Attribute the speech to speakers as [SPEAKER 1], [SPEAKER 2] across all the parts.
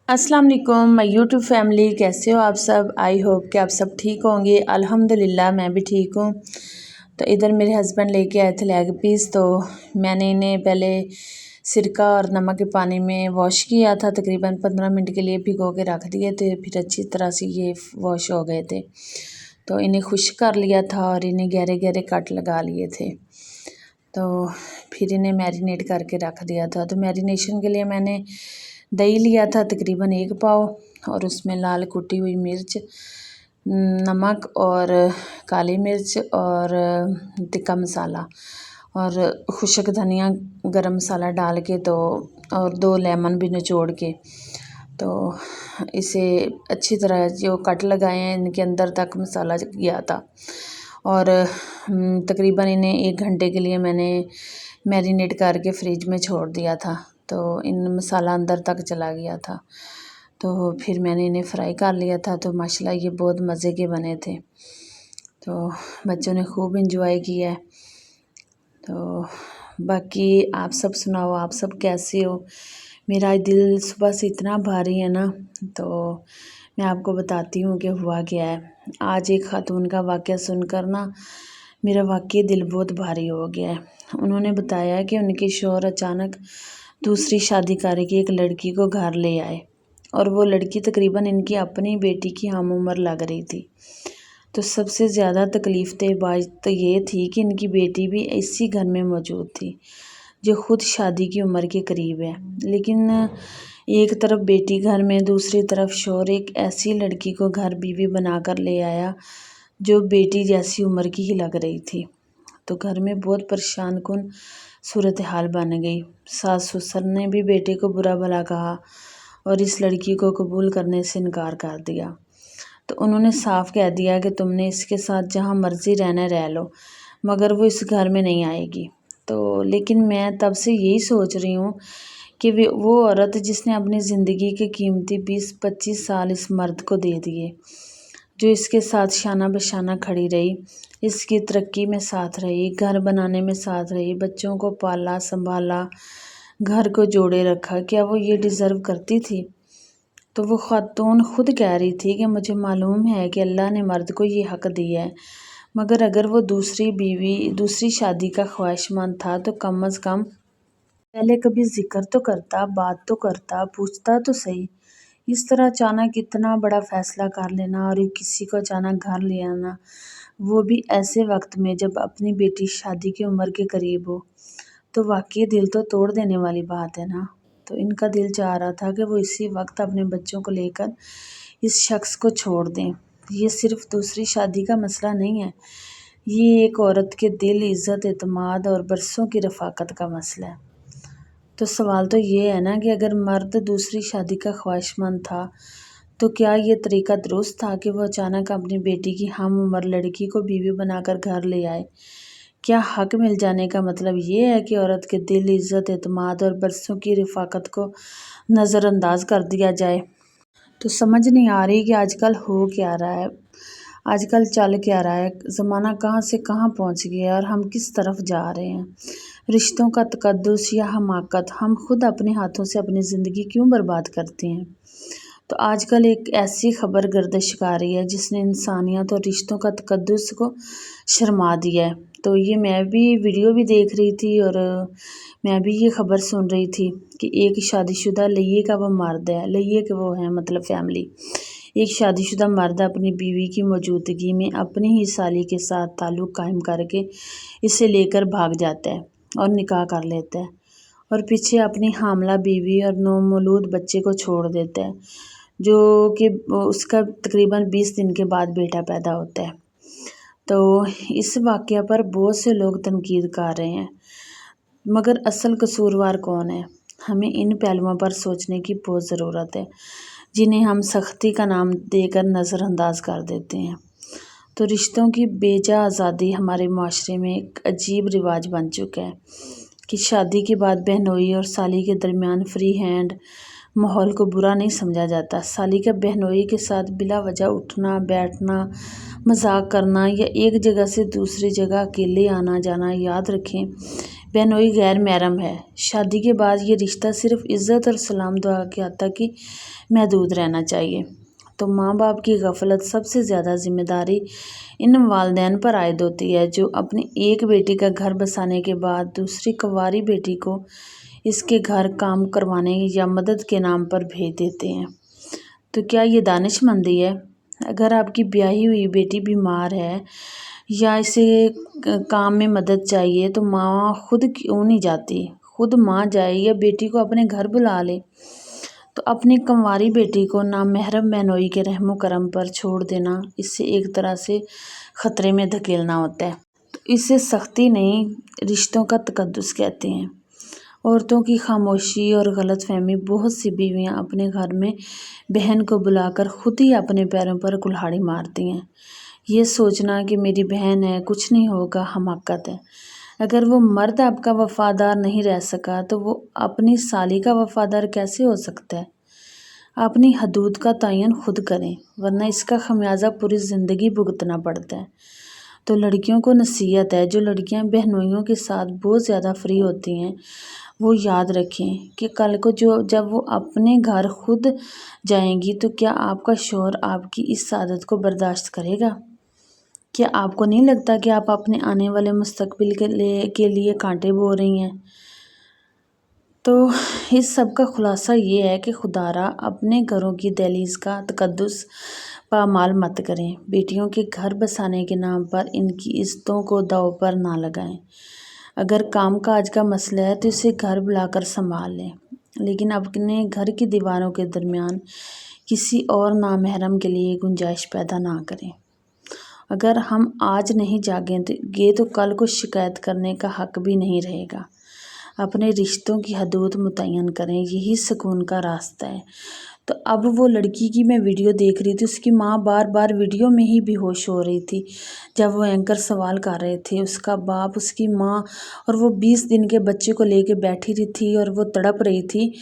[SPEAKER 1] अस्सलाम वालेकुम my YouTube family, कैसे हो आप सब। आई होप कि आप सब ठीक होंगे। अल्हम्दुलिल्लाह मैं भी ठीक हूँ। तो इधर मेरे हस्बैंड लेके आए थे लेग पीस, तो मैंने इन्हें पहले सिरका और नमक के पानी में वॉश किया था। तकरीबन 15 मिनट के लिए भिगो के रख दिए थे, फिर अच्छी तरह से ये वॉश हो गए थे। तो इन्हें खुश्क कर लिया था और इन्हें गहरे गहरे कट लगा लिए थे। तो फिर इन्हें मैरिनेट करके रख दिया था। तो मैरिनेशन के लिए मैंने दही लिया था तकरीबन 1 पाव, और उसमें लाल कुटी हुई मिर्च, नमक और काली मिर्च और टिक्का मसाला और खुशक धनिया, गरम मसाला डाल के, तो और 2 लेमन भी निचोड़ के, तो इसे अच्छी तरह जो कट लगाए हैं इनके अंदर तक मसाला गया था। और तकरीबन इन्हें 1 घंटे के लिए मैंने मैरिनेट करके फ्रिज में छोड़ दिया था, तो इन मसाला अंदर तक चला गया था। तो फिर मैंने इन्हें फ्राई कर लिया था। तो माशाल्लाह ये बहुत मज़े के बने थे, तो बच्चों ने खूब इंजॉय किया है। तो बाकी आप सब सुनाओ, आप सब कैसे हो। मेरा दिल सुबह से इतना भारी है ना, तो मैं आपको बताती हूँ कि हुआ क्या है। आज एक खातून का वाक़या सुनकर ना मेरा वाकई दिल बहुत भारी हो गया है। उन्होंने बताया कि उनके शौहर अचानक दूसरी शादी करके एक लड़की को घर ले आए, और वो लड़की तकरीबन इनकी अपनी बेटी की हम उम्र लग रही थी। तो सबसे ज़्यादा तकलीफ़देह बात तो ये थी कि इनकी बेटी भी इसी घर में मौजूद थी, जो ख़ुद शादी की उम्र के करीब है। लेकिन एक तरफ बेटी घर में, दूसरी तरफ शौहर एक ऐसी लड़की को घर बीवी बनाकर ले आया जो बेटी जैसी उम्र की ही लग रही थी। तो घर में बहुत परेशान कुन सूरत हाल बन गई। सास ससुर ने भी बेटे को बुरा भला कहा और इस लड़की को कबूल करने से इनकार कर दिया। तो उन्होंने साफ कह दिया कि तुमने इसके साथ जहाँ मर्जी रहना रह लो, मगर वो इस घर में नहीं आएगी। तो लेकिन मैं तब से यही सोच रही हूँ कि वो औरत जिसने अपनी ज़िंदगी के कीमती 20-25 साल इस मर्द को दे दिए, जो इसके साथ शाना बशाना खड़ी रही, इसकी तरक्की में साथ रही, घर बनाने में साथ रही, बच्चों को पाला संभाला, घर को जोड़े रखा, क्या वो ये डिज़र्व करती थी। तो वो खातून खुद कह रही थी कि मुझे मालूम है कि अल्लाह ने मर्द को ये हक़ दिया है, मगर अगर वो दूसरी शादी का ख्वाहिशमंद था तो कम अज़ कम पहले कभी ज़िक्र तो करता, बात तो करता, पूछता तो सही। इस तरह अचानक इतना बड़ा फ़ैसला कर लेना और किसी को अचानक घर ले आना, वो भी ऐसे वक्त में जब अपनी बेटी शादी की उम्र के करीब हो, तो वाकई दिल तो तोड़ देने वाली बात है ना। तो इनका दिल चाह रहा था कि वो इसी वक्त अपने बच्चों को लेकर इस शख्स को छोड़ दें। ये सिर्फ दूसरी शादी का मसला नहीं है, ये एक औरत के दिल, इज़्ज़त, एतमाद और बरसों की रफ़ाकत का मसला है। तो सवाल तो ये है ना कि अगर मर्द दूसरी शादी का ख्वाहिशमंद था, तो क्या ये तरीका दुरुस्त था कि वो अचानक अपनी बेटी की हम उम्र लड़की को बीवी बनाकर घर ले आए। क्या हक़ मिल जाने का मतलब ये है कि औरत के दिल, इज़्ज़त, एतमाद और बरसों की रफ़ाकत को नज़रअंदाज कर दिया जाए। तो समझ नहीं आ रही कि आजकल हो क्या रहा है, आजकल चल क्या रहा है, ज़माना कहाँ से कहाँ पहुँच गया है और हम किस तरफ जा रहे हैं। रिश्तों का तकद्दुस या हमाकत, हम खुद अपने हाथों से अपनी ज़िंदगी क्यों बर्बाद करते हैं। तो आजकल एक ऐसी खबर गर्दिश कर रही है जिसने इंसानियत और रिश्तों का तकद्दुस को शर्मा दिया है। तो ये मैं भी वीडियो भी देख रही थी और मैं भी ये खबर सुन रही थी कि एक शादीशुदा लइये का वो मर्द है, लइये के वो हैं मतलब फैमिली, एक शादीशुदा मर्द अपनी बीवी की मौजूदगी में अपनी ही साली के साथ ताल्लुक़ कायम करके इसे लेकर भाग जाता है और निकाह कर लेता है, और पीछे अपनी हामला बीवी और नौमौलूद बच्चे को छोड़ देता है, जो कि उसका तकरीबन 20 दिन के बाद बेटा पैदा होता है। तो इस वाक़या पर बहुत से लोग तनकीद कर रहे हैं, मगर असल कसूरवार कौन है। हमें इन पहलुओं पर सोचने की बहुत ज़रूरत है, जिन्हें हम सख्ती का नाम देकर नज़रअंदाज कर देते हैं। तो रिश्तों की बेजा आज़ादी हमारे माशरे में एक अजीब रिवाज बन चुका है कि शादी के बाद बहनोई और साली के दरमियान फ्री हैंड माहौल को बुरा नहीं समझा जाता। साली का बहनोई के साथ बिला वजह उठना बैठना, मजाक करना या एक जगह से दूसरी जगह अकेले आना जाना, याद रखें बहनोई गैर महरम है। शादी के बाद ये रिश्ता सिर्फ इज़्ज़त और सलाम दुआ के हद तक ही महदूद रहना चाहिए। तो माँ बाप की गफलत सबसे ज़्यादा जिम्मेदारी इन वालिदैन पर आयद होती है जो अपनी एक बेटी का घर बसाने के बाद दूसरी कुंवारी बेटी को इसके घर काम करवाने या मदद के नाम पर भेज देते हैं। तो क्या ये दानिशमंदी है? अगर आपकी ब्याही हुई बेटी बीमार है या इसे काम में मदद चाहिए तो माँ खुद क्यों नहीं जाती? खुद माँ जाए या बेटी को अपने घर बुला ले। तो अपनी कंवारी बेटी को नामहरम बहनोई के रहमो करम पर छोड़ देना, इससे एक तरह से ख़तरे में धकेलना होता है। तो इसे सख्ती नहीं, रिश्तों का तकद्दुस कहते हैं। औरतों की खामोशी और गलतफहमी बहुत सी बीवियां अपने घर में बहन को बुलाकर खुद ही अपने पैरों पर कुल्हाड़ी मारती हैं। ये सोचना कि मेरी बहन है, कुछ नहीं होगा, हमाकत है। अगर वो मर्द आपका वफादार नहीं रह सका तो वो अपनी साली का वफादार कैसे हो सकता है? अपनी हदूद का तयन खुद करें, वरना इसका खमियाजा पूरी ज़िंदगी भुगतना पड़ता है। तो लड़कियों को नसीहत है, जो लड़कियां बहनोइयों के साथ बहुत ज़्यादा फ्री होती हैं वो याद रखें कि कल को जब वो अपने घर खुद जाएंगी तो क्या आपका शौहर आपकी इस आदत को बर्दाश्त करेगा? क्या आपको नहीं लगता कि आप अपने आने वाले मुस्तकबिल के लिए कांटे बो रही हैं? तो इस सब का खुलासा ये है कि खुदारा अपने घरों की दहलीज का तकद्दुस पामाल मत करें। बेटियों के घर बसाने के नाम पर इनकी इज्जतों को दांव पर ना लगाएं। अगर काम काज का मसला है तो इसे घर बुलाकर संभाल लें, लेकिन अपने घर की दीवारों के दरमियान किसी और नामहरम के लिए गुंजाइश पैदा ना करें। अगर हम आज नहीं जागेंगे तो कल को शिकायत करने का हक भी नहीं रहेगा। अपने रिश्तों की हदूद मुतय्यन करें, यही सुकून का रास्ता है। तो अब वो लड़की की मैं वीडियो देख रही थी, उसकी माँ बार बार वीडियो में ही बेहोश हो रही थी जब वो एंकर सवाल कर रहे थे। उसका बाप, उसकी माँ और वो 20 दिन के बच्चे को लेके बैठी रही थी और वो तड़प रही थी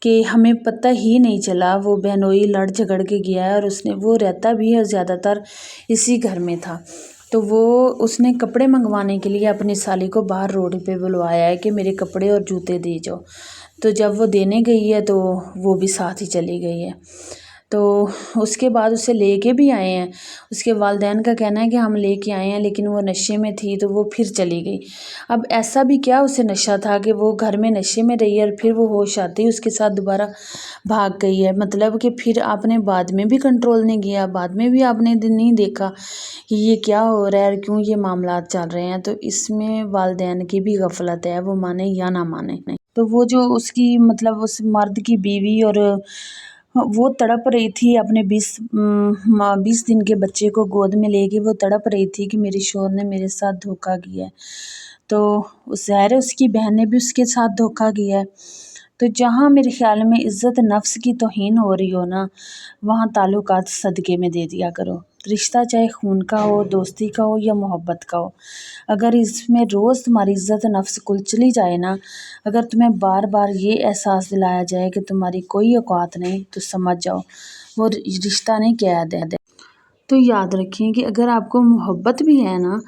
[SPEAKER 1] कि हमें पता ही नहीं चला वो बहनोई लड़ झगड़ के गया है और वो रहता भी है, ज़्यादातर इसी घर में था। तो उसने कपड़े मंगवाने के लिए अपनी साली को बाहर रोड पे बुलवाया है कि मेरे कपड़े और जूते दे जाओ। तो जब वो देने गई है तो वो भी साथ ही चली गई है। तो उसके बाद उसे लेके भी आए हैं। उसके वालिदैन का कहना है कि हम लेके आए हैं, लेकिन वो नशे में थी तो वो फिर चली गई। अब ऐसा भी क्या उसे नशा था कि वो घर में नशे में रही है और फिर वो होश आती ही उसके साथ दोबारा भाग गई है? मतलब कि फिर आपने बाद में भी कंट्रोल नहीं किया, बाद में भी आपने नहीं देखा कि ये क्या हो रहा है और क्यों ये मामला चल रहे हैं? तो इसमें वालिदैन की भी गफलत है, वो माने या ना माने। तो वो जो उसकी मतलब उस मर्द की बीवी और वो तड़प रही थी अपने 20 दिन के बच्चे को गोद में लेके, वो तड़प रही थी कि मेरे शौहर ने मेरे साथ धोखा किया है। तो ज़ाहिर है उसकी बहन ने भी उसके साथ धोखा किया है। तो जहाँ मेरे ख्याल में इज़्ज़त नफ्स की तौहीन हो रही हो ना, वहाँ ताल्लुकात सदक़े में दे दिया करो। रिश्ता चाहे खून का हो, दोस्ती का हो या मोहब्बत का हो, अगर इसमें रोज़ तुम्हारी इज़्ज़त नफ्स कुचली जाए ना, अगर तुम्हें बार बार ये एहसास दिलाया जाए कि तुम्हारी कोई औकात नहीं, तो समझ जाओ वो रिश्ता नहीं कैद है। तो याद रखें कि अगर आपको मोहब्बत भी है ना,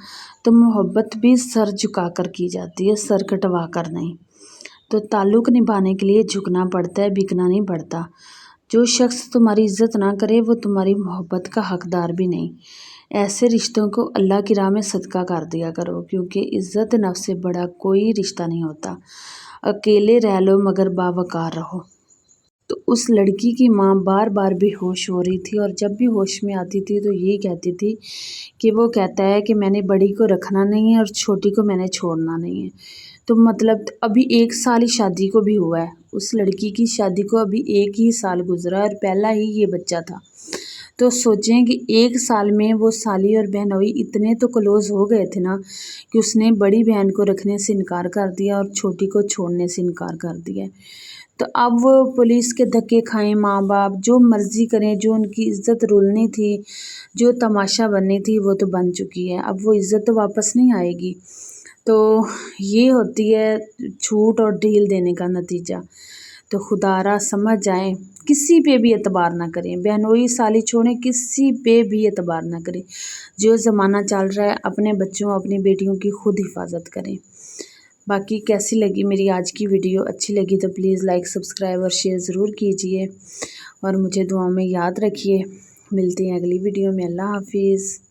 [SPEAKER 1] तो मोहब्बत भी सर झुका कर की जाती है, सर कटवा कर नहीं। तो ताल्लुक़ निभाने के लिए झुकना पड़ता है, बिकना नहीं पड़ता। जो शख्स तुम्हारी इज़्ज़त ना करे वो तुम्हारी मोहब्बत का हकदार भी नहीं। ऐसे रिश्तों को अल्लाह की राह में सदका कर दिया करो, क्योंकि इज़्ज़त नफ्स से बड़ा कोई रिश्ता नहीं होता। अकेले रह लो मगर बावकार रहो। तो उस लड़की की माँ बार बार बेहोश हो रही थी और जब भी होश में आती थी तो यही कहती थी कि वो कहता है कि मैंने बड़ी को रखना नहीं है और छोटी को मैंने छोड़ना नहीं है। तो मतलब अभी 1 साल ही शादी को भी हुआ है, उस लड़की की शादी को अभी 1 ही साल गुजरा है और पहला ही ये बच्चा था। तो सोचें कि 1 साल में वो साली और बहनोई इतने तो क्लोज़ हो गए थे ना कि उसने बड़ी बहन को रखने से इनकार कर दिया और छोटी को छोड़ने से इनकार कर दिया। तो अब वो पुलिस के धक्के खाएं माँ बाप, जो मर्ज़ी करें, जो उनकी इज़्ज़त रुलनी थी, जो तमाशा बननी थी वो तो बन चुकी है, अब वो इज़्ज़त तो वापस नहीं आएगी। तो ये होती है छूट और ढील देने का नतीजा। तो खुदारा समझ जाएं, किसी पे भी एतबार ना करें, बहनोई साली छोड़ें, किसी पे भी एतबार ना करें। जो ज़माना चल रहा है, अपने बच्चों अपनी बेटियों की खुद हिफाजत करें। باقی کیسی لگی میری آج کی ویڈیو، اچھی لگی تو پلیز لائک سبسکرائب اور شیئر ضرور کیجیے اور مجھے دعاؤں میں یاد رکھیے۔ ملتے ہیں اگلی ویڈیو میں، اللہ حافظ۔